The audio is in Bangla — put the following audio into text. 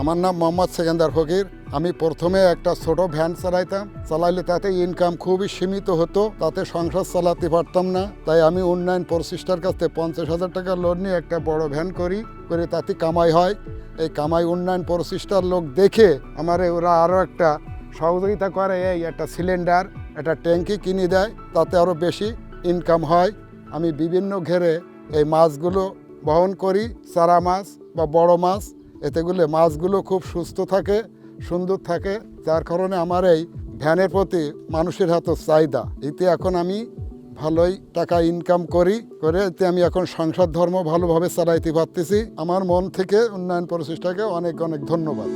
আমার নাম মোহাম্মদ সেকেন্দার ফকির। আমি প্রথমে একটা ছোট ভ্যান চালাইলে তাতে ইনকাম খুবই সীমিত হতো, তাতে সংসার চালাতে পারতাম না। তাই আমি উন্নয়ন প্রচেষ্টার কাছে 50,000 টাকা লোন নিয়ে একটা বড় ভ্যান করে তাতে কামাই হয়। এই কামাই উন্নয়ন প্রচেষ্টার লোক দেখে ওরা আরও একটা সহযোগিতা করে, এই একটা সিলিন্ডার, একটা ট্যাঙ্কি কিনে দেয়, তাতে আরও বেশি ইনকাম হয়। আমি বিভিন্ন ঘেরে এই মাছগুলো বহন করি, চারা মাছ বা বড় মাছ, এতেগুলো মাছগুলো খুব সুস্থ থাকে, সুন্দর থাকে, যার কারণে আমার এই ভ্যানের প্রতি মানুষের এত চাহিদা। এতে এখন আমি ভালোই টাকা ইনকাম করে এতে আমি এখন সংসার ধর্ম ভালোভাবে চালাইতে পারতেছি। আমার মন থেকে উন্নয়ন প্রচেষ্টাকে অনেক অনেক ধন্যবাদ।